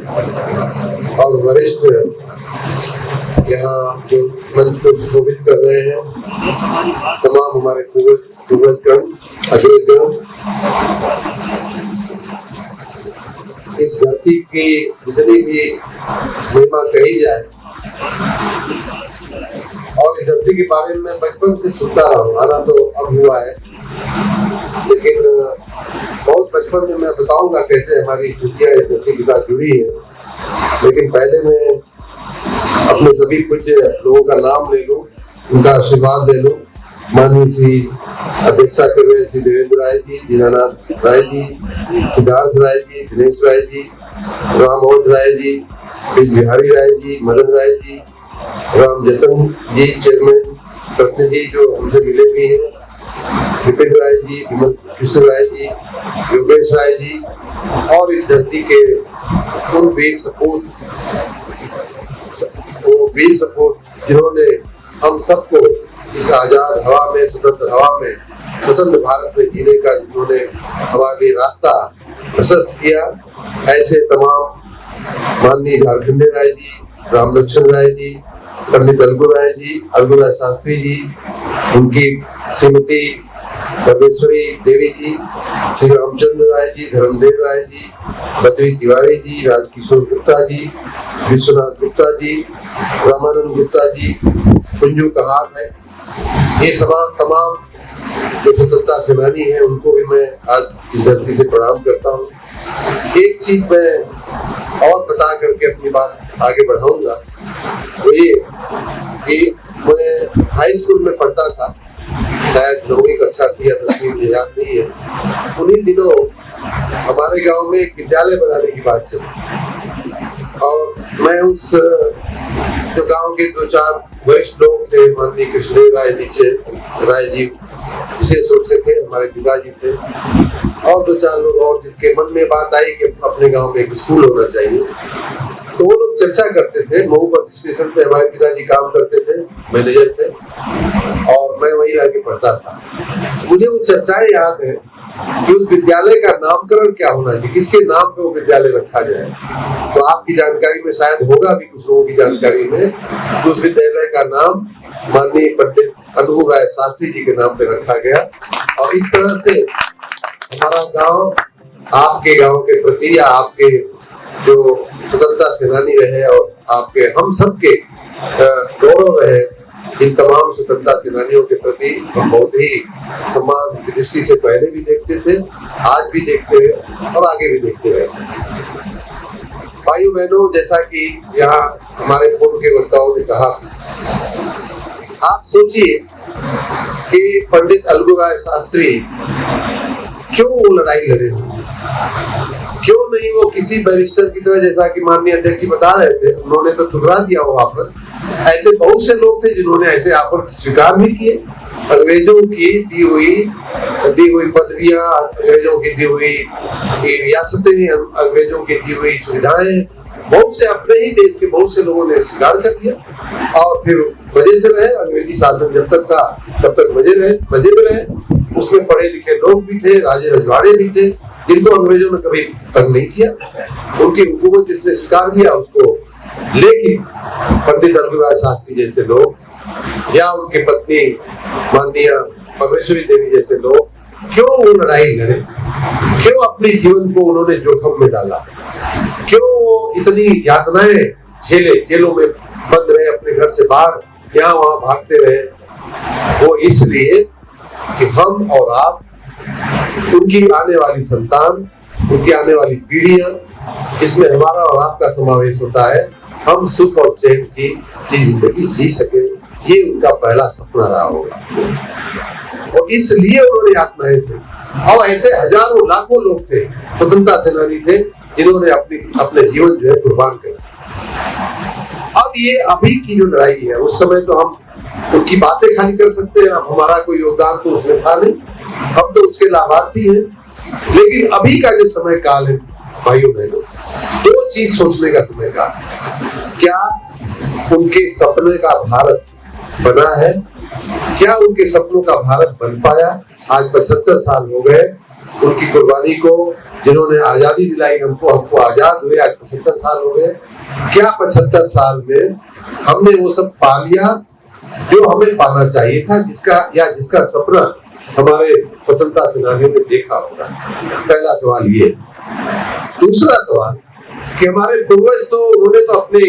और वरिष्ठ यहाँ जो मंच को सुशोभित कर रहे हैं, तमाम हमारे पूर्वजगण, अग्रजगण, इस धरती की जितनी भी महिमा कही जाए, और इस धरती के बारे में मैं बचपन से सुनता रहा हूँ, आना तो अब हुआ है, लेकिन बहुत बचपन में मैं बताऊंगा कैसे हमारी स्मृतियाँ इस धरती के साथ जुड़ी है। लेकिन पहले मैं अपने सभी पूज्य लोगों का नाम ले लूं, उनका आशीर्वाद ले लूं। माननीय श्री अध्यक्षता कर रहे श्री देवेंद्र राय जी, दीनानाथ राय जी, सिद्धार्थ राय जी, दिनेश राय जी, राममोहन राय जी, बिहारी राय जी, मदन राय जी, राम जतन जी चेयरमैन, कृष्ण जी जो हमसे मिले भी हैं, विपिन राय जी, विमल कृष्ण राय जी, योगेश राय जी, और इस धरती के उन वीर सपूत, वो वीर सपूत जिन्होंने हम सबको इस आजाद हवा में, स्वतंत्र हवा में, स्वतंत्र भारत में जीने का जिन्होंने हमारे लिए रास्ता प्रशस्त किया, ऐसे तमाम माननीय झारखंडे राय जी, राम लक्ष्मण राय जी, पंडित अलगू राय शास्त्री जी, उनकी श्रीमती परमेश्वरी देवी जी, श्री रामचंद्र राय जी, धर्मदेव राय जी, बद्री तिवारी जी, राजकिशोर गुप्ता जी, विश्वनाथ गुप्ता जी, रामानंद गुप्ता जी, कुंजू कहार है, ये तमाम जो स्वतंत्रता सेनानी हैं, उनको भी मैं आज इस धरती से प्रणाम करता हूँ। एक चीज मैं और बता करके अपनी बात आगे बढ़ाऊंगा, तो ये कि मैं हाई स्कूल में पढ़ता था, शायद 9वीं कक्षा थी या 10वीं, मुझे याद नहीं है। उन्हीं दिनों हमारे गांव में एक विद्यालय बनाने की बात चली, और मैं उस जो गांव के 2-4 वरिष्ठ लोग थे, माननीय कृष्णदेव राय जी विशेष रूप से थे, हमारे पिताजी थे, और 2-4 लोग और, जिनके मन में बात आई कि अपने गांव में एक स्कूल होना चाहिए। तो वो लोग चर्चा करते थे। मऊ बस स्टेशन पे हमारे पिताजी काम करते थे, मैनेजर थे, और मैं वहीं आके पढ़ता था। मुझे वो चर्चाएं याद है कि उस विद्यालय का नामकरण क्या होना चाहिए, किसके नाम पे वो विद्यालय रखा जाए। तो आपकी जानकारी में शायद होगा भी, कुछ लोगों की जानकारी में, उस विद्यालय का नाम माननीय पंडित अलगू राय शास्त्री जी के नाम पे रखा गया। और इस तरह से हमारा गांव आपके गांव के प्रति, या आपके जो स्वतंत्रता सेनानी रहे और आपके हम सबके गौरव रहे, इन तमाम स्वतंत्रता सेनानियों के प्रति हम बहुत ही सम्मान की दृष्टि से पहले भी देखते थे, आज भी देखते हैं और आगे भी देखते रहेंगे। भाइयों बहनों, जैसा कि यहाँ हमारे पूर्व के वक्ताओं ने कहा, आप सोचिए कि पंडित अलगू राय शास्त्री क्यों वो लड़ाई लड़े, क्यों नहीं वो किसी बैरिस्टर की तरह, जैसा कि माननीय अध्यक्ष जी बता रहे थे, उन्होंने तो ठुकरा दिया वो ऑफर। ऐसे बहुत से लोग थे जिन्होंने ऐसे ऑफर स्वीकार भी किए। अंग्रेजों की दी हुई पदवियां, अंग्रेजों की दी हुई रियासतें, अंग्रेजों की दी हुई सुविधाएं, बहुत से अपने ही देश के बहुत से लोगों ने स्वीकार कर लिया, और फिर मजे से रहे। अंग्रेजी शासन जब तक था तब तक मजे में रहे। उसमें पढ़े लिखे लोग भी थे, राजे रजवाड़े भी थे, जिनको अंग्रेजों ने कभी तंग नहीं किया। उनकी हुकूमत जिसने स्वीकार किया उसको, लेकिन पंडित अलगू राय शास्त्री जैसे लोग, या उनकी पत्नी माननीय परमेश्वरी देवी जैसे लोग, क्यों वो लड़ाई लड़े, क्यों अपने जीवन को उन्होंने जोखिम में डाला, क्यों वो इतनी यातनाएं झेले, जेलों में बंद रहे, अपने घर से बाहर यहाँ वहां भागते रहे। वो इसलिए कि हम और आप, उनकी आने वाली संतान, उनकी आने वाली पीढ़ियां, जिसमें हमारा और आपका समावेश होता है, हम सुख और चैन की जिंदगी जी सके, ये उनका पहला सपना रहा होगा। और इसलिए उन्होंने आत्माएं से, और ऐसे हजारों लाखों लोग थे, स्वतंत्रता सेनानी थे, जिन्होंने अपने जीवन जो है कुर्बान कर दिया। अब ये अभी की जो लड़ाई है, उस समय तो हम उनकी बातें खाली कर सकते हैं, हमारा कोई योगदान तो उसमें था नहीं, हम तो उसके लाभार्थी हैं। लेकिन अभी का जो समय काल है भाइयों बहनों, दो चीज सोचने का समय काल। क्या उनके सपने का भारत बना है? क्या उनके सपनों का भारत बन पाया? आज 75 साल हो गए उनकी कुर्बानी को, जिन्होंने आजादी दिलाई हमको आजाद हुए आज 75 साल हो गए। क्या 75 साल में हमने वो सब पा लिया जो हमें पाना चाहिए था, जिसका सपना हमारे स्वतंत्रता सेनानियों ने देखा होगा? पहला सवाल ये। दूसरा सवाल कि हमारे पूर्वज तो उन्होंने तो अपनी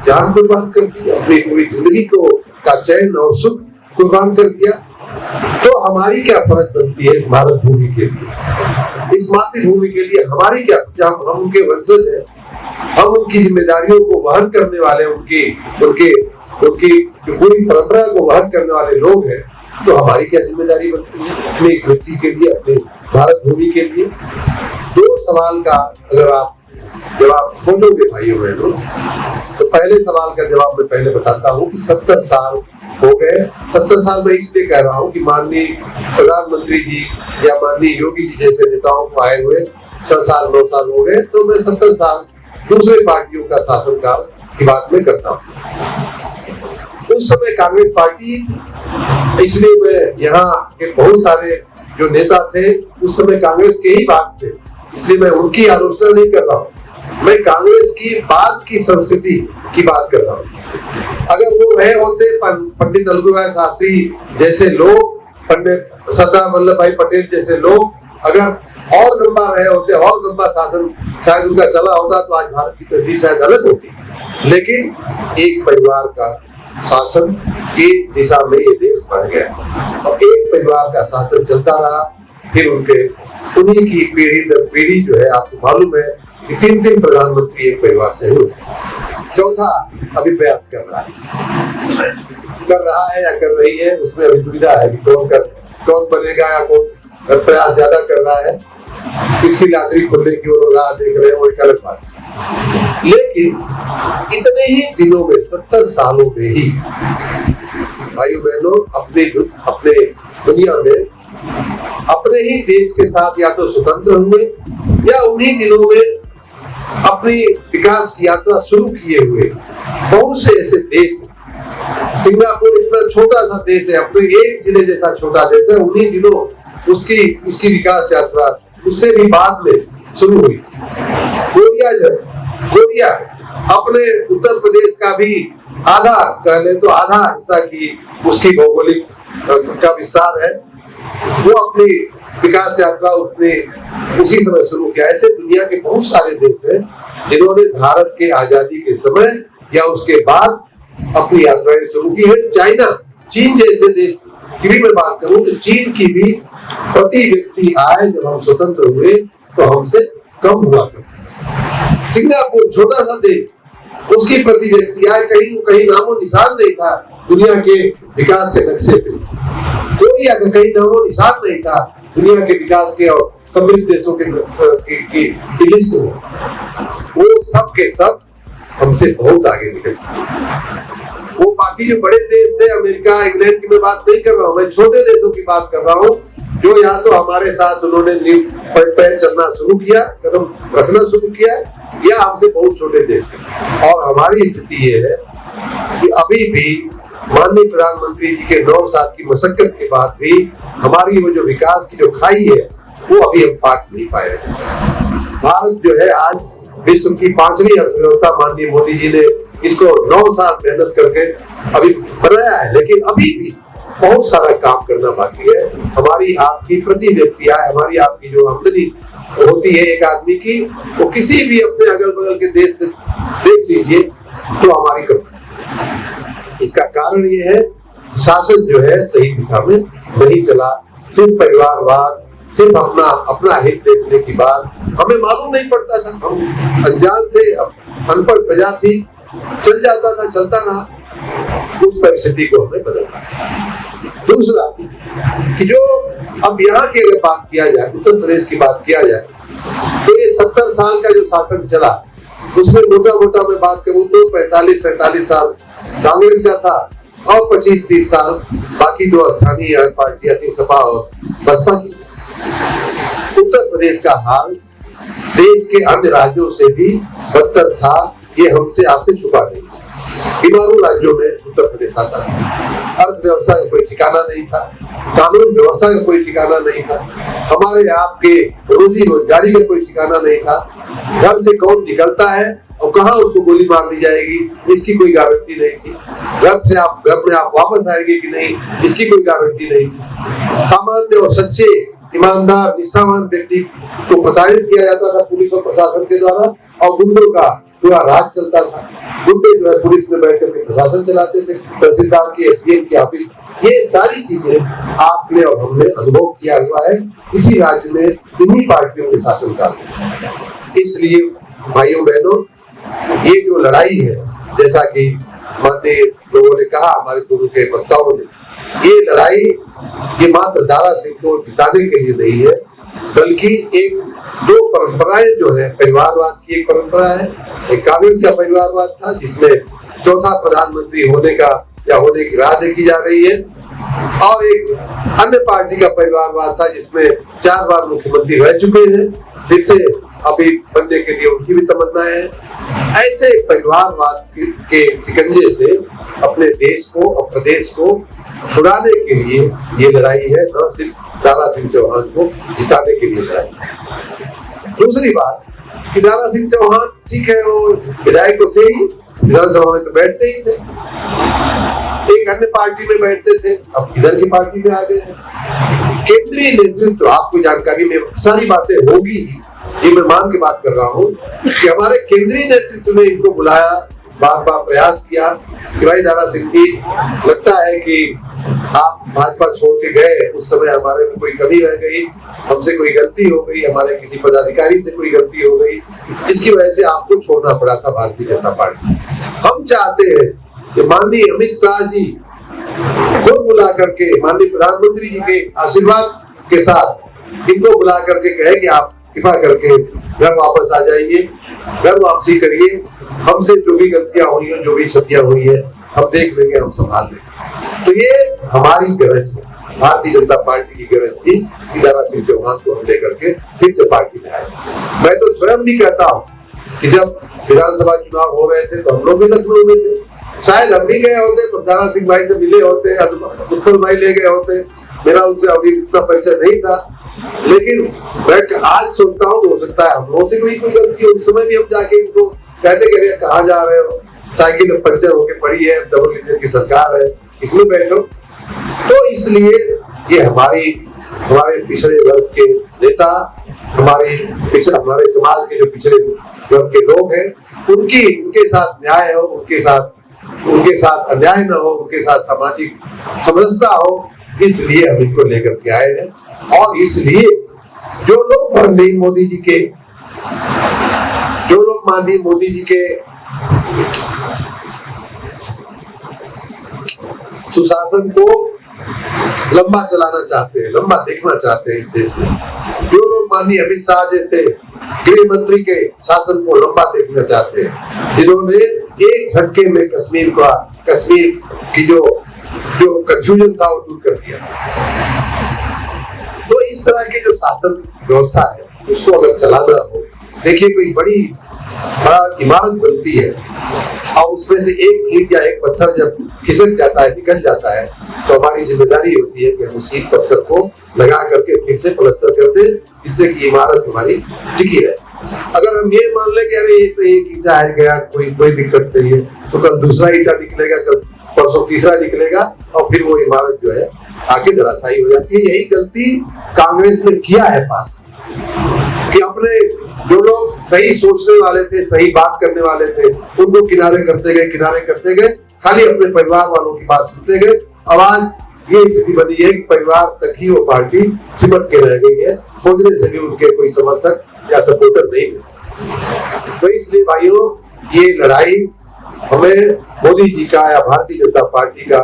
जान कुर्बान कर दी, अपनी पूरी जिंदगी का चैन और सुख कुर्बान कर दिया, तो हमारी क्या फर्ज बनती है इस भारत भूमि के लिए, इस मातृभूमि के लिए हमारी क्या? हम उनके वंशज हैं, हम उनकी जिम्मेदारियों को वहन करने वाले, उनकी पूरी परंपरा को वहन करने वाले लोग हैं, तो हमारी क्या जिम्मेदारी बनती है अपनी इस मिट्टी के लिए, अपने भारत भूमि के लिए? दो सवाल का अगर आप जवाब खोजोगे भाइयों बहनों, तो पहले सवाल का जवाब मैं पहले बताता हूँ कि 70 साल हो गए। 70 साल मैं इसलिए कह रहा हूँ कि माननीय प्रधानमंत्री जी या माननीय योगी जी जैसे नेताओं को आए हुए 6 साल 9 साल हो गए, तो मैं 70 साल दूसरे पार्टियों का शासनकाल की बात में करता हूँ। उस समय कांग्रेस पार्टी, इसलिए मैं यहाँ के बहुत सारे जो नेता थे उस समय कांग्रेस के ही भाग थे, इसलिए मैं उनकी आलोचना नहीं कर रहा हूँ, मैं कांग्रेस की बाद की संस्कृति की बात कर रहा हूँ। अगर वो रहे होते पंडित अलगू भाई शास्त्री जैसे लोग, पंडित सरदार वल्लभ भाई पटेल जैसे लोग, अगर और लंबा रहे होते, और लंबा शासन शायद उनका चला होता, तो आज भारत की तस्वीर शायद अलग होती। लेकिन एक परिवार का शासन की दिशा में ये देश बढ़ गया और एक परिवार का शासन चलता रहा। फिर उन्हीं की पीढ़ी दर पीढ़ी जो है, आपको मालूम है कि 3 प्रधानमंत्री एक परिवार से हुए। चौथा अभी प्रयास कर रहा है या कर रही है, उसमें अभी दुविधा है कि कौन बनेगा या कौन प्रयास ज्यादा कर रहा है। इसकी लॉटरी खुलने की ओर राह देख रहे हैं, वो एक अलग बात है। लेकिन इतने ही दिनों में 70 सालों में ही भाइयों बहनों अपने दुनिया में अपने ही देश के साथ या तो स्वतंत्र हुए या उन्हीं दिनों में अपनी विकास की यात्रा शुरू किए हुए बहुत से ऐसे देश। सिंगापुर इतना छोटा सा देश है, अपने एक जिले जैसा छोटा देश है, उन्हीं दिनों उसकी विकास यात्रा उससे भी बाद में शुरू हुई। कोरिया अपने उत्तर प्रदेश का भी आधा कह ले तो आधा हिस्सा की उसकी भौगोलिक का विस्तार है, वो अपनी विकास यात्रा उसने उसी समय शुरू किया। ऐसे दुनिया के बहुत सारे देश हैं जिन्होंने भारत के आजादी के समय या उसके बाद अपनी यात्राएं शुरू की है। चीन जैसे देश की भी मैं बात करूं तो चीन की भी प्रति व्यक्ति आय जब हम स्वतंत्र हुए तो हमसे कम हुआ करती। सिंगापुर छोटा सा देश, उसकी प्रति व्यक्ति आय कहीं नामो निशान नहीं था दुनिया के विकास के नक्शे पे। कोरिया का कहीं नामो निशान नहीं था दुनिया के विकास के और समृद्ध देशों की लिस्ट में। वो सब के सब हमसे बहुत आगे निकल। वो बाकी जो बड़े देश थे, अमेरिका इंग्लैंड की मैं बात नहीं कर रहा हूँ, मैं छोटे देशों की बात कर रहा हूँ जो या तो हमारे साथ उन्होंने पैर चलना शुरू किया, कदम रखना शुरू किया, या हमसे बहुत छोटे देश थे। और हमारी स्थिति ये है कि अभी भी माननीय प्रधानमंत्री जी के 9 साल की मशक्कत के बाद भी हमारी वो जो विकास की जो खाई है वो अभी हम पाट नहीं पाए हैं। भारत जो है आज विश्व की 5वीं अर्थव्यवस्था माननीय मोदी जी ने इसको 9 साल मेहनत करके अभी बनाया है, लेकिन अभी भी बहुत सारा काम करना बाकी है। हमारी आपकी प्रति व्यक्ति आय, हमारी आपकी जो आमदनी होती है एक आदमी की, वो किसी भी अपने अगल बगल के देश से देख लीजिए तो हमारी कम। इसका कारण ये है शासन जो है सही दिशा में नहीं चला, सिर्फ परिवारवाद, सिर्फ अपना हित देखने की बात। हमें मालूम नहीं पड़ता था, हम अनजान थे, अनपढ़ प्रजा थी, चल जाता था, चलता रहा। उस परिस्थिति को हमें बदलना। दूसरा कि जो अब यहाँ की अगर बात किया जाए, उत्तर प्रदेश की बात किया जाए, तो ये 70 साल का जो शासन चला उसमें मोटा मैं बात करूं तो 45-47 साल कांग्रेस का था और 25-30 साल बाकी 2 स्थानीय पार्टियां थी, सपा और बसपा की। उत्तर प्रदेश का हाल देश के अन्य राज्यों से भी बदतर था, ये हमसे आपसे छुपा नहीं। बीमारू राज्यों में उत्तर प्रदेश आता था। अर्थव्यवस्था का कोई ठिकाना नहीं था, कानून व्यवस्था का कोई ठिकाना नहीं था, हमारे आपके रोजी रोजगारी का कोई ठिकाना नहीं था। घर से कौन निकलता है और कहाँ उसको गोली मार दी जाएगी इसकी कोई गारंटी नहीं थी। घर में आप वापस आएंगे कि नहीं इसकी कोई गारंटी नहीं थी। सामान्य और सच्चे ईमानदार निष्ठावान व्यक्ति को प्रताड़ित किया जाता था पुलिस और प्रशासन के द्वारा, और गुंडों का पूरा राज चलता था। गुंडे जो है पुलिस में बैठ करके प्रशासन चलाते थे, तहसीलदार के एसडीएम के ऑफिस। ये सारी चीजें आपने और हमने अनुभव किया हुआ है इसी राज्य में इन्हीं पार्टियों के शासनकाल में। इसलिए भाइयों बहनों, ये जो लड़ाई है, जैसा कि माननीय लोगों ने कहा, हमारे पूर्व के वक्ताओं ने, ये लड़ाई ये मात्र दारा सिंह को जिताने के लिए नहीं है, बल्कि एक दो परंपराएं जो है, परिवारवाद की एक परंपरा है, एक कांग्रेस का परिवारवाद था जिसमें चौथा प्रधानमंत्री होने का या होने की राह देखी जा रही है, और एक अन्य पार्टी का परिवारवाद था जिसमें 4 बार मुख्यमंत्री रह चुके हैं, फिर से अभी बनने के लिए उनकी भी तमन्नाएं हैं। ऐसे परिवारवाद के शिकंजे से अपने देश को और प्रदेश को छुड़ाने के लिए ये लड़ाई है, न सिर्फ दारा सिंह चौहान को जिताने के लिए लड़ाई है। दूसरी बात कि दारा सिंह चौहान ठीक है, वो विधायक तो थे ही, विधानसभा में तो बैठते ही थे, एक अन्य पार्टी में बैठते थे, अब इधर की पार्टी में आ गए हैं। केंद्रीय नेतृत्व, आपको जानकारी में सारी बातें होगी, ये मैं मान के बात कर रहा हूँ कि हमारे केंद्रीय नेतृत्व ने इनको बुलाया, बार बार प्रयास किया कि भाई दारा सिंह जी, लगता है कि आप भाजपा छोड़ के गए, उस समय हमारे में कोई कमी रह गई, हमसे कोई गलती हो गई, हमारे किसी पदाधिकारी से कोई गलती हो गई, जिसकी वजह से आपको छोड़ना पड़ा था भारतीय जनता पार्टी। हम चाहते हैं कि माननीय अमित शाह जी को बुला करके, माननीय प्रधानमंत्री जी के आशीर्वाद के साथ इनको बुला करके कहे कि आप कृपा करके घर वापस आ जाइए, घर वापसी करिए, हमसे जो भी गलतियां हुई हैं, जो भी क्षतियां हुई है, हम देख लेंगे, हम संभाल लेंगे। तो ये हमारी गरज है, भारतीय जनता पार्टी की गरज थी कि दारा सिंह चौहान को हम लेकर के फिर से पार्टी में आए। मैं तो स्वयं भी कहता हूँ कि जब विधानसभा चुनाव हो रहे थे तो हम लोग भी लखनऊ में थे, शायद हम भी गए होते तो दारा सिंह भाई से मिले होते, उत्पल भाई ले गए होते, मेरा उनसे अभी उतना परिचय नहीं था, लेकिन मैं आज सोचता हूँ हो सकता है हम लोगों से कोई गलती हो। उस समय भी हम जाके इनको कहते कि कहाँ जा रहे हो, साइकिल पंचर होके पड़ी है, डबल इंजन की सरकार है, इसमें बैठो। तो इसलिए ये हमारे पिछड़े वर्ग के नेता, हमारे समाज के जो पिछड़े वर्ग के लोग हैं, उनके साथ न्याय हो, उनके साथ अन्याय न हो, उनके साथ सामाजिक समरसता हो, इसलिए हम इनको लेकर के आए हैं। और इसलिए जो लोग माननीय मोदी जी के सुशासन को लंबा चलाना चाहते हैं, लंबा देखना चाहते हैं इस देश में, जो लोग माननीय अमित शाह जैसे गृह मंत्री के शासन को लंबा देखना चाहते हैं, जिन्होंने एक झटके में कश्मीर की जो कंफ्यूजन था वो दूर कर दिया। तो इस तरह के जो शासन व्यवस्था है उसको अगर चलाना हो, देखिए कोई बड़ा इमारत बनती है और उसमें से एक ईंट या एक पत्थर जब खिसक जाता है, निकल जाता है, तो हमारी जिम्मेदारी होती है कि हम उस ईंट पत्थर को लगा करके फिर से प्लास्टर कर दें, जिससे कि इमारत हमारी टिकी रहे। अगर हम ये मान लें कि अरे ये तो एक ईंटा आ गया, कोई दिक्कत नहीं है, तो कल दूसरा ईंटा निकलेगा, कल परसों तीसरा निकलेगा, और फिर वो इमारत जो है आगे धराशायी हो जाती है। यही गलती कांग्रेस ने किया है पास, कि अपने जो लोग सही सोचने वाले थे, सही बात करने वाले थे, उनको किनारे करते गए, खाली अपने परिवार वालों की बात सुनते गए। अब आज ये स्थिति बनी है कि परिवार तक ही वो पार्टी सिमट के रह गई है, खोजने से भी उनके कोई समर्थक या सपोर्टर नहीं है। तो इसलिए भाइयों, ये लड़ाई हमें मोदी जी का या भारतीय जनता पार्टी का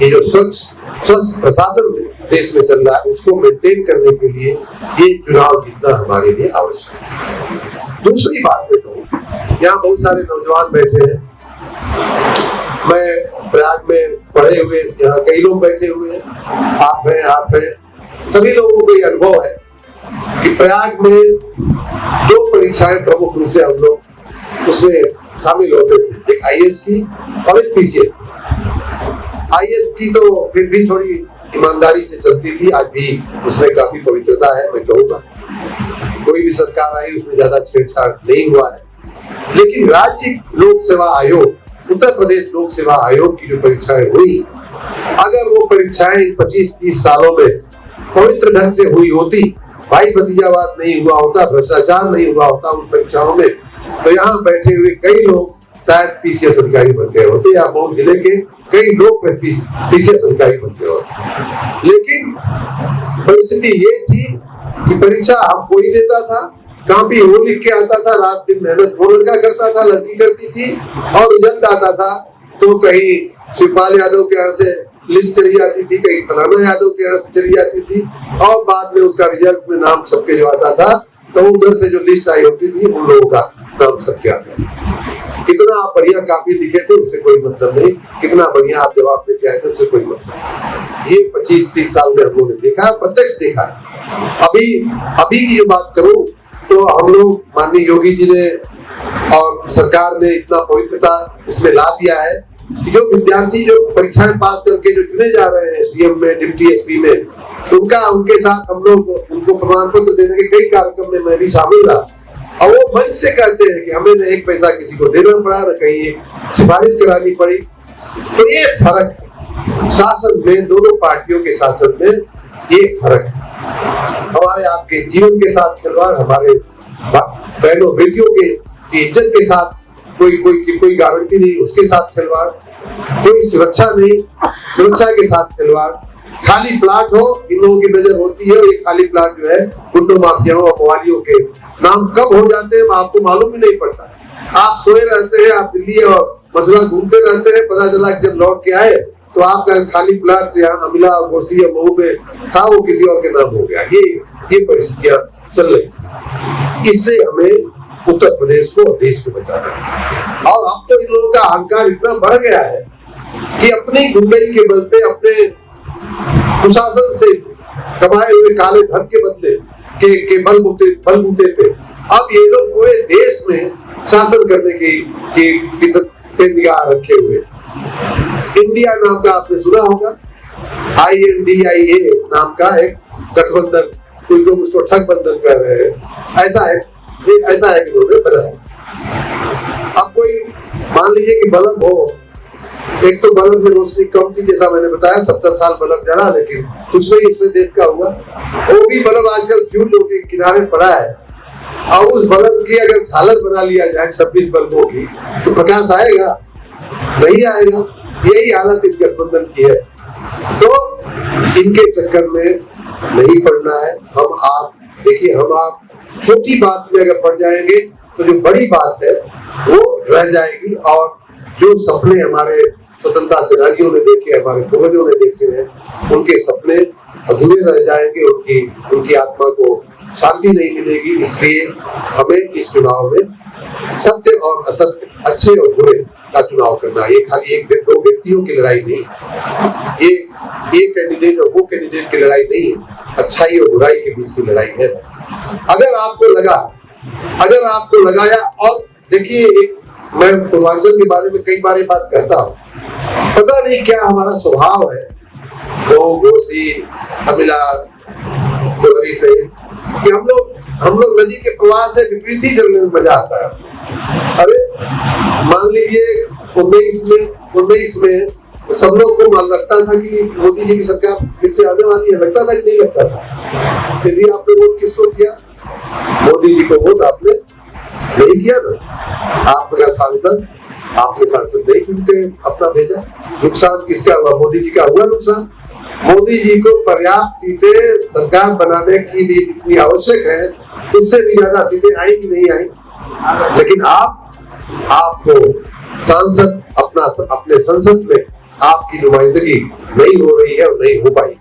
ये जो स्वच्छ प्रशासन देश में चल रहा है, उसको मेंटेन करने के लिए ये चुनाव जीतना हमारे लिए आवश्यक है। दूसरी बात मैं कहूँ, यहाँ बहुत सारे नौजवान बैठे हैं, मैं प्रयाग में पढ़े हुए यहाँ कई लोग बैठे हुए हैं, आप हैं, सभी लोगों को ये अनुभव है कि प्रयाग में 2 परीक्षाएं प्रमुख रूप से हम लोग उसमें शामिल होते थे। एक एक आईएएस की और एक पीसीएस की। आईएएस की तो फिर भी थोड़ी ईमानदारी से चलती थी, आज भी उसमें काफी पवित्रता है, मैं कहूँगा। कोई भी सरकार आई उसमें ज्यादा छेड़छाड़ नहीं हुआ है। लेकिन राज्य लोक सेवा आयोग, उत्तर प्रदेश लोक सेवा आयोग की जो परीक्षाएं हुई, अगर वो परीक्षाएं 25-30 सालों में पवित्र ढंग से हुई होती, भाई भतीजावाद नहीं हुआ होता, भ्रष्टाचार नहीं हुआ होता उन परीक्षाओं में, तो यहाँ बैठे हुए कई लोग शायद पीसीएस अधिकारी बन गए होते, या मऊ जिले के कई लोग पीसीएस अधिकारी बन गए होते। लेकिन परिस्थिति ये थी कि परीक्षा हम कोई देता था, कॉपी वो लिख के आता था, रात दिन मेहनत वो लड़का करता था, लड़की करती थी, और रिजल्ट आता था तो कहीं शिवपाल यादव के यहाँ से लिस्ट चली जाती थी, कहीं फलाना यादव के यहाँ से चली जाती थी, और बाद में उसका रिजल्ट में नाम छपके जो आता था तो उधर से जो लिस्ट आई होती थी उन लोगों का नाम छपके आता। कितना आप बढ़िया कॉपी लिखे थे उससे कोई मतलब नहीं, कितना बढ़िया आप जवाब लेके आए थे उससे कोई मतलब नहीं। ये 25-30 साल में हम लोगों ने देखा, प्रत्यक्ष देखा। अभी की जो बात करूं तो हम लोग माननीय योगी जी ने और सरकार ने इतना पवित्रता उसमें ला दिया है कि जो विद्यार्थी जो परीक्षाएं पास करके जो चुने जा रहे हैं एसडीएम में, डिप्टी एसपी में, उनके साथ हम लोग उनको प्रमाण पत्र देने के कई कार्यक्रम में मैं भी शामिल रहा, और वो मंच से कहते हैं कि हमें न एक पैसा किसी को देना पड़ा, न कहीं सिफारिश करानी पड़ी। तो ये फर्क शासन में, दोनों पार्टियों के शासन में ये फर्क, हमारे आपके जीवन के साथ खिलवाड़, हमारे बहनों बेटियों के इज्जत के साथ कोई गारंटी नहीं, उसके साथ खिलवाड़, कोई सुरक्षा नहीं, सुरक्षा के साथ खिलवाड़। खाली प्लाट हो, इन लोगों की नजर होती है, ये खाली प्लाट जो है गुंडों, माफियाओं और मवालियों के नाम कब हो जाते हैं आपको मालूम ही नहीं पड़ता। आप सोए रहते हैं, आप दिल्ली और मथुरा घूमते रहते हैं, पता चला कि जब लौट के आए तो आपका खाली प्लाट यहाँ अमिला, गोसी या मऊ में था, वो किसी और के नाम हो गया। ये परिस्थितियां चल रही। इससे हमें उत्तर प्रदेश को और देश को बचाना है। और अब तो इन लोगों का अहंकार इतना बढ़ गया है कि अपनी गुंडई के बल पे, अपने कुशासन से कमाए हुए काले धन के बदले के बलबूते पे अब ये लोग पूरे देश में शासन करने की निगाह रखे हुए। इंडिया नाम का आपने सुना होगा, INDIA नाम का एक गठबंधन, कुछ लोग उसको ठग बंधन कर रहे हैं, ऐसा है कि उन्होंने बनाया। अब कोई मान लीजिए कि बल्ब हो, एक तो बल्ब में रोशनी कम थी, जैसा मैंने बताया 70 साल बल्ब जला, लेकिन कुछ नहीं इससे देश का हुआ। वो भी बल्ब आजकल फ्यूज होके किनारे पड़ा है, और उस बल्ब की अगर झालर बना लिया जाए 26 बल्बों की तो प्रकाश आएगा? नहीं आएगा। यही हालत इस गठबंधन की है। तो इनके चक्कर में नहीं पड़ना है। हम आप देखिए, हम आप छोटी बात में अगर पड़ जाएंगे तो जो बड़ी बात है वो रह जाएगी, और जो सपने हमारे स्वतंत्रता सेनानियों ने देखे, हमारे पूर्वजों ने देखे हैं, उनके सपने अधूरे रह जाएंगे, उनकी आत्मा को शांति नहीं मिलेगी। इसलिए हमें इस चुनाव में सत्य और असत्य, अच्छे और बुरे का चुनाव करना है। ये खाली एक दो व्यक्तियों की लड़ाई नहीं, ये कैंडिडेट और वो कैंडिडेट की लड़ाई नहीं है, अच्छाई और बुराई के बीच की लड़ाई है। अगर आपको लगाया, और देखिए, मैं पूर्वांचल के बारे में कई बार ये बात कहता हूँ, पता नहीं क्या हमारा स्वभाव है, गोसी, अमिला, गोरी से, कि हम लोग नदी के प्रवाह से विपरीत ही चलने में मजा आता है। अरे मान लीजिए 19 में सब लोग को मान लगता था कि मोदी जी की सरकार फिर से आने वाली है, लगता था कि नहीं लगता था? फिर भी आपने वोट किसको किया? मोदी जी को वोट आपने नहीं किया ना। आपका सांसद, आपने सांसद नहीं चुनते अपना भेजा। नुकसान किसका हुआ? मोदी जी का हुआ नुकसान। मोदी जी को पर्याप्त सीटें सरकार बनाने की जितनी आवश्यक है उससे भी ज्यादा सीटें आई कि नहीं आई, लेकिन आपको सांसद अपने संसद में आपकी नुमाइंदगी नहीं हो रही है और नहीं हो पाई।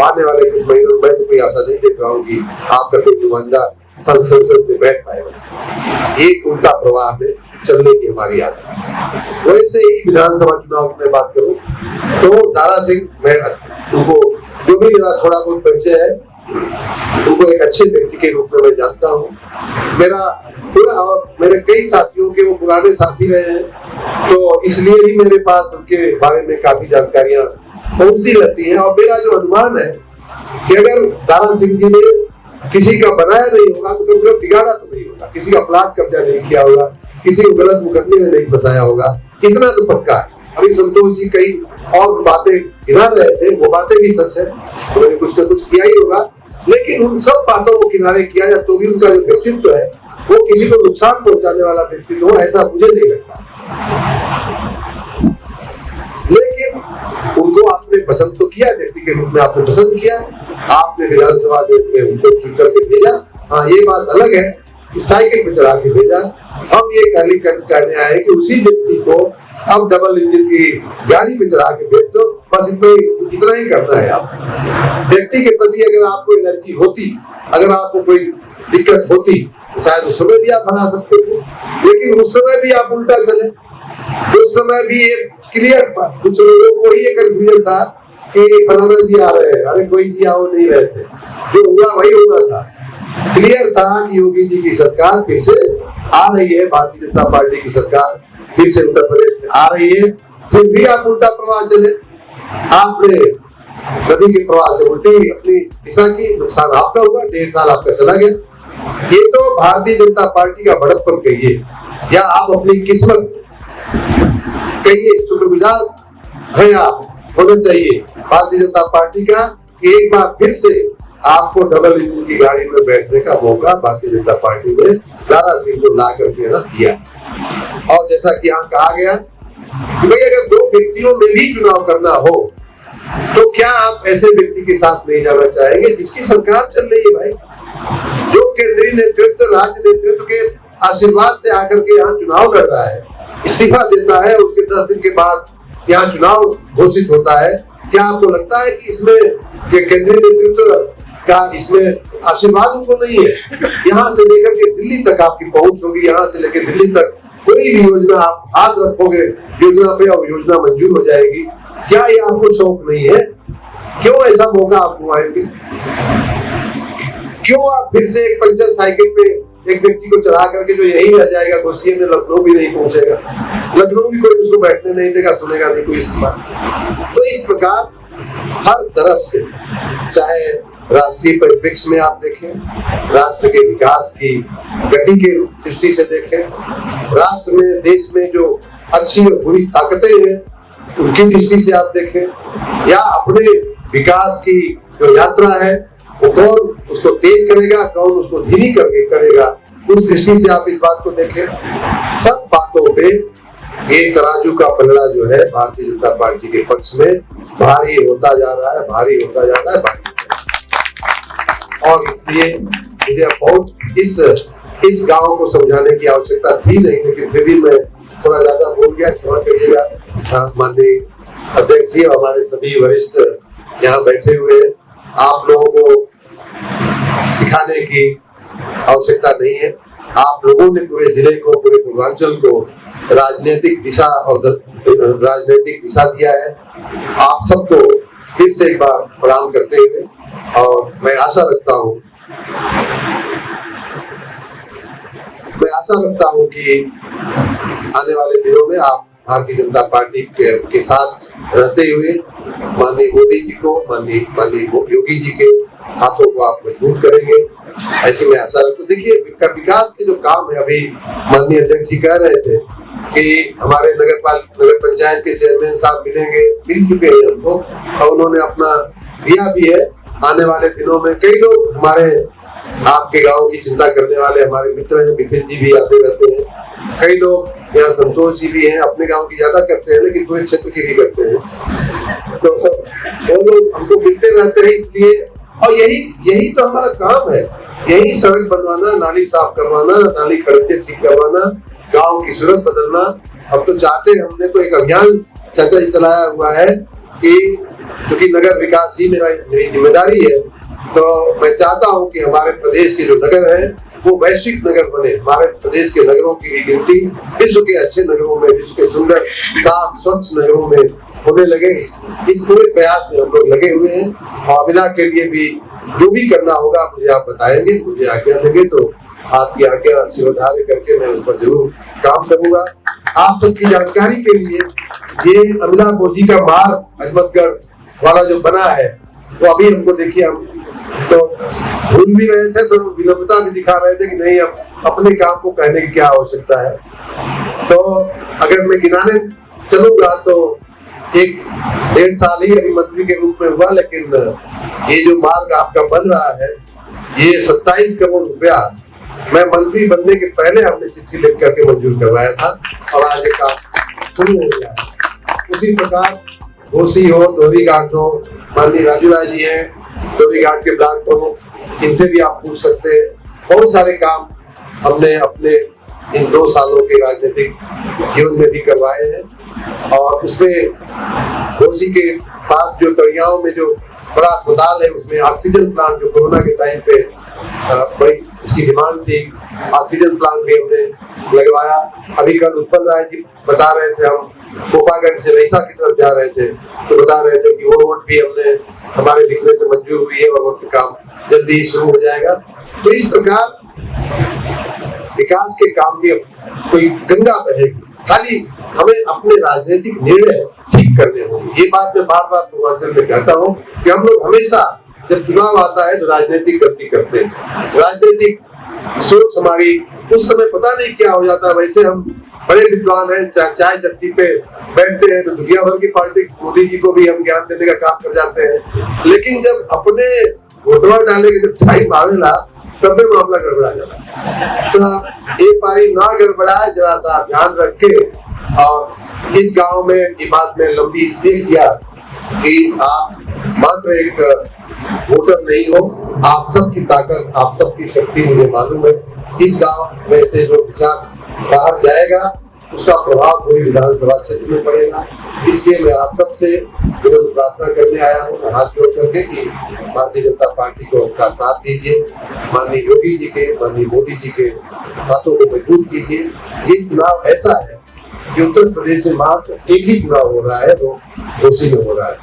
आने वाले कुछ महीनों में तो कोई आशा नहीं देख रहा हूँ कि आपका कोई नुमाइंदा संसद में बैठ पाएगा। एक उल्टा प्रवाह में चलने की हमारी आदत है। वैसे ही विधानसभा चुनाव की मैं बात करूं तो दारा सिंह, मैं उनको जो भी मेरा थोड़ा बहुत परिचय है, उनको एक अच्छे व्यक्ति के रूप में मैं जानता हूँ। मेरे कई साथियों के वो पुराने साथी रहे हैं, तो इसलिए ही मेरे पास उनके बारे में काफी जानकारियां पहुंचती रहती हैं। और मेरा जो अनुमान है कि अगर दारा सिंह जी ने किसी का बनाया नहीं होगा तो गलत बिगाड़ा तो नहीं होगा, किसी का प्लाट कब्जा नहीं किया होगा, किसी को गलत मुकदमे में नहीं फंसाया होगा, इतना तो पक्का है। अभी संतोष जी कई और बातें गिना रहे थे, वो बातें भी सच है, उन्होंने कुछ ना कुछ किया ही होगा, लेकिन उन सब बातों को किनारे किया जाए तो भी उनका जो व्यक्तित्व है वो किसी को नुकसान पहुंचाने वाला व्यक्तित्व हो, ऐसा मुझे नहीं लगता। लेकिन उनको आपने पसंद तो किया, व्यक्ति के रूप में आपने पसंद किया, आपने विधानसभा में उनको चुन करके भेजा। हाँ, ये बात अलग है कि साइकिल पे चढ़ा के भेजा। हम ये कहने आए कि उसी व्यक्ति को अब डबल इंजन की गाड़ी पे चढ़ा के भेज दो, बस इतना ही करना है। आप व्यक्ति के प्रति अगर आपको एनर्जी होती, अगर आपको कोई दिक्कत होती तो शायद उस समय भी आप बना सकते थे, लेकिन उस समय भी आप उल्टा चले। उस समय भी एक क्लियर था, कुछ लोगों को ही एक कन्फ्यूजन था कि फलाना जी आ रहे हैं, अरे कोई जी आओ नहीं रहे थे, जो हुआ वही होना था। क्लियर था कि योगी जी की सरकार फिर से आ रही है, भारतीय जनता पार्टी की सरकार फिर से उत्तर प्रदेश में आ रही है, फिर भी आप उल्टा प्रवाह चले। आपने नदी के प्रवाह से उल्टी अपनी दिशा की, नुकसान आपका हुआ, 1.5 साल आपका चला गया। ये तो भारतीय जनता पार्टी का बड़प्पन कहिए या आप अपनी किस्मत कहिए, शुक्रगुजार है आप, होना चाहिए भारतीय जनता पार्टी का। एक बार फिर से आपको डबल इंजन की गाड़ी में बैठने का मौका भारतीय जनता पार्टी ने दारा सिंह को ला करके दिया। और जैसा कि यहाँ कहा गया कि भाई अगर 2 व्यक्तियों में भी चुनाव करना हो तो क्या आप ऐसे व्यक्ति के साथ नहीं जाना चाहेंगे जिसकी सरकार चल रही है भाई, जो केंद्रीय नेतृत्व, राज्य नेतृत्व के आशीर्वाद से आकर के यहाँ चुनाव लड़ रहा है, इस्तीफा देता है, उसके 10 दिन के बाद यहाँ चुनाव घोषित होता है। क्या आपको लगता है कि इसमें केंद्रीय नेतृत्व का इसमें आशीर्वाद उनको नहीं है? यहाँ से लेकर के दिल्ली तक आपकी पहुंच होगी, यहाँ से लेकर दिल्ली तक कोई भी योजना आप हाथ रखोगे योजना पे और योजना मंजूर हो जाएगी। क्या ये आपको शौक नहीं है? क्यों ऐसा मौका आप गंवाएंगे? क्यों आप फिर से एक पंचर साइकिल पे एक व्यक्ति को चढ़ा करके जो यही रह जाएगा, गोसिये में लखनऊ भी नहीं पहुंचेगा, लखनऊ भी कोई उसको बैठने नहीं देगा, सुनेगा नहीं कोई इसकी बात। तो इस प्रकार हर तरफ से, चाहे राष्ट्रीय परिप्रेक्ष्य में आप देखें, राष्ट्र के विकास की गति के दृष्टि से देखें, राष्ट्र में, देश में जो अच्छी और बुरी ताकतें हैं उनकी दृष्टि से आप देखें, या अपने विकास की जो यात्रा है वो कौन उसको तेज करेगा, कौन उसको धीमी करके करेगा, उस दृष्टि से आप इस बात को देखें। सब बातों पे ये तराजू का पलड़ा जो है भारतीय जनता पार्टी के पक्ष में भारी होता जा रहा है, भारी होता जा रहा है। और इसलिए मुझे बहुत इस गांव को समझाने की आवश्यकता थी नहीं, लेकिन फिर भी मैं थोड़ा ज्यादा बोल गया, क्षमा करिएगा। माननीय अध्यक्ष जी, हमारे सभी वरिष्ठ यहाँ बैठे हुए, आप लोगों को सिखाने की आवश्यकता नहीं है। आप लोगों ने पूरे जिले को, पूरे पूर्वांचल को राजनीतिक दिशा दिया है। आप सबको फिर से एक बार प्रणाम करते हुए, और मैं आशा रखता हूँ कि आने वाले दिनों में आप भारतीय जनता पार्टी के साथ रहते हुए माननीय मोदी जी को, माननीय योगी जी के हाथों को आप मजबूत करेंगे, ऐसी मैं आशा रखता हूँ। देखिए, विकास के जो काम है, अभी माननीय अध्यक्ष जी कह रहे थे कि हमारे नगर पंचायत के चेयरमैन साहब मिल चुके हैं हमको, और उन्होंने अपना दिया भी है। आने वाले दिनों में कई लोग हमारे आपके गांव की चिंता करने वाले हमारे मित्र हैं, विपिन जी भी आते रहते हैं, कई लोग यहाँ संतोष जी भी हैं, अपने गांव की ज्यादा करते हैं लेकिन पूरे क्षेत्र की भी करते हैं, तो वो लोग हमको मिलते रहते हैं। इसलिए, और यही तो हमारा काम है, यही सड़क बनवाना, नाली साफ करवाना, नाली खड़के ठीक करवाना, गांव की सूरत बदलना। हम तो चाहते हैं, हमने तो एक अभियान चाचा जी चलाया हुआ है कि क्योंकि नगर विकास ही मेरी जिम्मेदारी है, तो मैं चाहता हूं कि हमारे प्रदेश के जो नगर है वो वैश्विक नगर बने। हमारे प्रदेश के नगरों की भी गिनती विश्व के अच्छे नगरों में, विश्व के सुंदर साफ स्वच्छ नगरों में होने लगे। इस पूरे प्रयास में हम लोग लगे हुए हैं, और अभिला के लिए भी जो भी करना होगा मुझे आप बताएंगे, मुझे आज्ञा देंगे तो आपकी आज्ञा शिरोधार्य करके मैं उस पर जरूर काम करूंगा। आप सबकी जानकारी के लिए ये अमिला बोजी का मार्ग अजमतगढ़ वाला जो बना है वो अभी हमको देखिए, हम तो भूल भी रहे थे, तो विनम्रता भी दिखा रहे थे कि नहीं, अब अपने काम को कहने की क्या आवश्यकता है। तो अगर मैं गिनाने चलूंगा तो 1-1.5 साल ही अभी मंत्री के रूप में हुआ, लेकिन ये जो मार्ग आपका बन रहा है ये 27 करोड़ रुपया मैं मंत्री बनने के पहले हमने चिट्ठी लिख करके मंजूर करवाया था और आज ये काम शुरू हो गया है। उसी प्रकार घोसी हो, धोबी घाट हो, माननीय राजू राय जी हैं धोबी घाट के ब्लॉक प्रमुख, इनसे भी आप पूछ सकते हैं। बहुत सारे काम हमने अपने इन 2 सालों के राजनीतिक जीवन में भी करवाए हैं। और उसमें घोसी के पास जो तड़ियाओं में जो बड़ा अस्पताल है उसमें ऑक्सीजन प्लांट, जो कोरोना के टाइम पे बड़ी इसकी डिमांड थी, ऑक्सीजन प्लांट भी हमने लगवाया। अभी कल उत्पल राय जी बता रहे थे, हम कोपागंज से वैसा की तरफ जा रहे थे तो बता रहे थे कि वो रोड भी हमने हमारे लिखने से मंजूर हुई है और उसका काम जल्दी ही शुरू हो जाएगा। तो इस प्रकार विकास के काम भी कोई गंगा बहेगी, खाली हमें अपने राजनीतिक निर्णय ठीक करने होंगे। ये बात मैं बार बार पूर्वांचल में कहता हूँ कि हम लोग हमेशा जब चुनाव आता है तो राजनीतिक गलती करते हैं, राजनीतिक सोच हमारी उस समय पता नहीं क्या हो जाता है। वैसे हम बड़े विद्वान हैं, चाय चट्टी पे बैठते हैं तो दुनिया भर की पॉलिटिक्स, मोदी जी को भी हम ज्ञान देने का काम कर जाते हैं, लेकिन जब अपने वोटवा डाले के जब टाइम आवेला तब भी मामला गड़बड़ा जाता है। तो एक बारी ना गड़बड़ाए, जरा सा ध्यान रख के। और इस गांव में ये बात मैं लंबी इसलिए किया कि आप मात्र एक वोटर नहीं हो, आप सबकी ताकत, आप सबकी शक्ति मुझे मालूम है। इस गांव में से जो विचार बाहर जाएगा उसका प्रभाव पूरी विधानसभा क्षेत्र में पड़ेगा। इसलिए मैं आप सबसे विनम्र प्रार्थना करने आया हूँ, हाथ जोड़ करके, कि भारतीय जनता पार्टी को उनका साथ दीजिए, माननीय योगी जी के, माननीय मोदी जी के हाथों को मजबूत कीजिए। ये चुनाव ऐसा है कि उत्तर प्रदेश में मात्र एक ही चुनाव हो रहा है, वो घोसी में हो रहा है,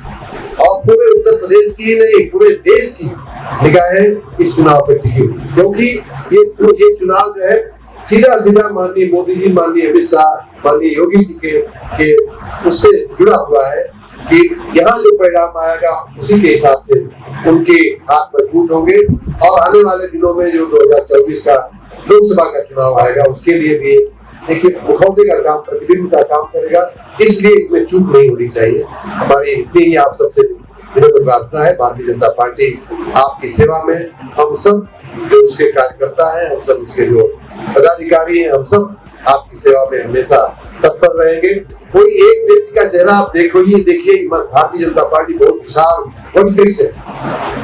और पूरे उत्तर प्रदेश की नहीं पूरे देश की निगाहें इस चुनाव पर टिकी हुई, क्योंकि ये चुनाव जो है सीधा माननीय मोदी जी, माननीय अमित शाह, माननीय योगी जी के उससे जुड़ा हुआ है कि यहाँ जो परिणाम आएगा उसी के हिसाब से उनके हाथ मजबूत होंगे। और आने वाले दिनों में जो 2024 का लोकसभा का चुनाव आएगा उसके लिए भी एक मुखौटे का काम, प्रतिबिंब का काम करेगा। इसलिए इसमें चूक नहीं होनी चाहिए। हमारी इतनी ही आप सबसे विनम्र प्रार्थना है। भारतीय जनता पार्टी आपकी सेवा में, हम सब जो उसके कार्यकर्ता है, हम सब उसके जो पदाधिकारी हैं, हम सब आपकी सेवा में हमेशा तत्पर रहेंगे। कोई एक व्यक्ति का चेहरा आप देखिए, भारतीय जनता पार्टी बहुत विशाल है।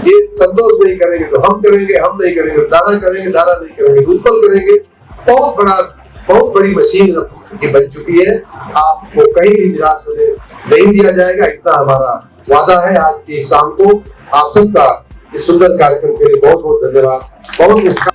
ये संतोष नहीं करेंगे तो हम करेंगे, हम नहीं करेंगे दादा करेंगे, दादा नहीं करेंगे उत्पल करेंगे। बहुत बड़ी मशीन की बन चुकी है। आपको कहीं भी निराश होने नहीं दिया जाएगा, इतना हमारा वादा है। आज की शाम को आप सबका इस सुंदर कार्यक्रम के लिए बहुत बहुत धन्यवाद। बहुत